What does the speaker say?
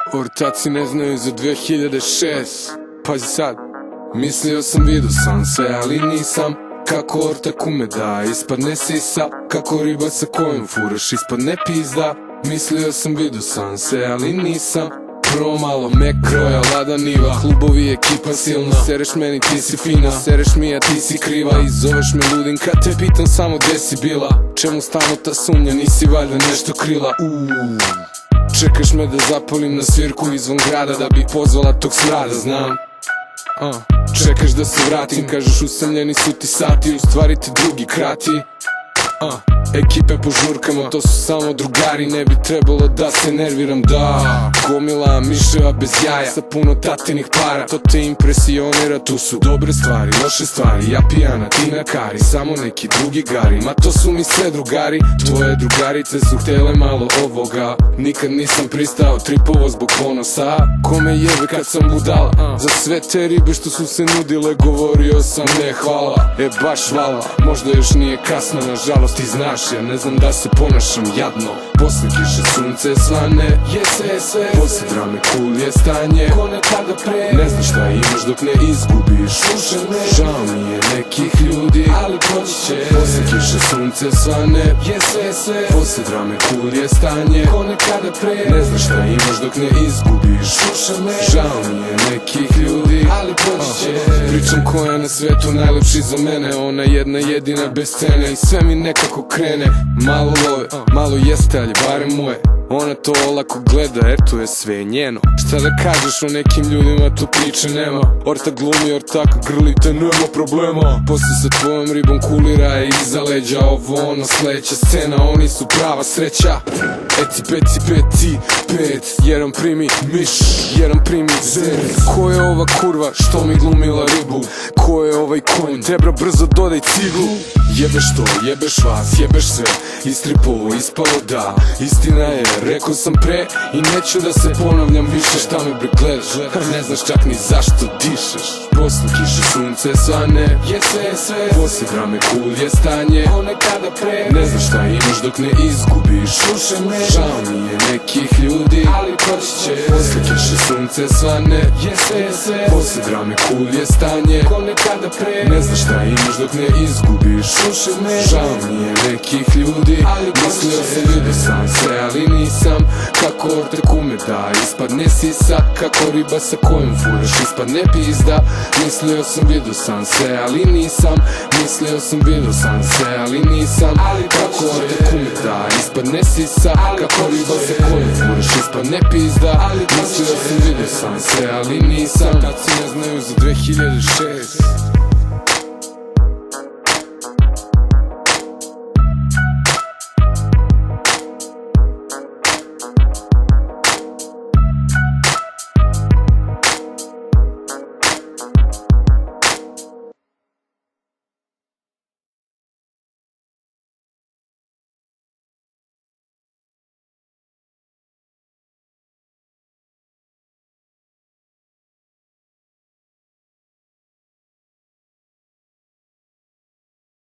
Ortaci ne znaju za 2006. Pazi sad. Mislio sam vidio sam sve, ali nisam. Kako ortak ume da ispadne sisa, kako riba sa kojom furaš ispadne pizda. Mislio sam vidio sam sve, ali nisam. Prvo malo me kroja, lada niva, klubovi ekipa silna. Sereš meni ti si fina, sereš mi a ti si kriva. I zoveš me ludim kad te pitam samo gde si bila. Čemu stalno ta sumnja, nisi valjda nešto krila. Čekaš me da zapalim na svirku izvan grada, da bih pozvala tog smrada, znam. Čekaš da se vratim, kažeš usamljeni su ti sati, u stvari te drugi krati. Ekipe po žurkama, to su samo drugari, ne bi trebalo da se nerviram, da. Gomila miševa bez jaja, sa puno tatinih para, to te impresionira, tu su dobre stvari, loše stvari. Ja pijana, ti na kari, samo neki drugi gari. Ma to su mi sve drugari, tvoje drugarice su htjele malo ovoga. Nikad nisam pristao, tripovo zbog ponosa. Kome jebe kad sam budala, za sve te ribe što su se nudile govorio sam ne hvala. Baš vala, možda još nije kasno, nažalost ti znaš. Ja ne znam da se ponašam jadno. Posle kiše sunce svane, posle drame cool je stanje. Ko nekada pre, ne znaš šta imaš dok ne izgubiš. Žao mi je nekih ljudi, ali proći će. Posle kiše sunce svane, posle drame cool je stanje. Ko nekada pre, ne znaš šta imaš dok ne izgubiš. Žao mi je nekih ljudi, ali proći će. Pričam koja je na svetu najlepši za mene, ona jedna jedina bez scene. I sve mi nekako krene, malo love, malo jeste, ali barem moje. Ona to olako gleda, jer tu je sve njeno. Šta da kažeš o nekim ljudima, tu priče nema. Ortak glumi, ortaka grlite, nema problema. Posle sa tvojom ribom kulira i iza leđa. Ovo ono, sledeća scena, oni su prava sreća. Eci, peci, peti, pet. Jedan primi miš, jedan primi zec. Ko je ova kurva, što mi glumila ribu? Ko je ovaj konj, tebra brzo dodaj ciglu. Jebeš to, jebeš vas, jebeš sve. Istripovo, ispalo da. Istina je, rekao sam pre i neću da se ponavljam više. Šta me bre gledaš, ne znaš čak ni zašto dišeš. Posle kiše sunce svane, posle drame cool je stanje. Ko nekada pre, ne znaš šta imaš dok ne izgubiš. Žao mi je nekih ljudi, ali proći će. Posle kiše sunce svane, posle drame cool je stanje. Ko nekada pre, ne znaš šta imaš dok ne izgubiš. Žao mi je nekih ljudi, ali mislio sam vidio sam sve, ali nisam. Kako ortak ume da ispadne sisa, kako riba sa kojom furaš ispadne pizda. Mislio sam vidio sam sve, ali nisam. Mislio sam vidio sam sve, ali nisam. Kako ortak ume da ispadne sisa, kako riba sa kojom furaš ispadne pizda. Mislio sam vidio sam sve, ali nisam. Taci ne znaju za 2006.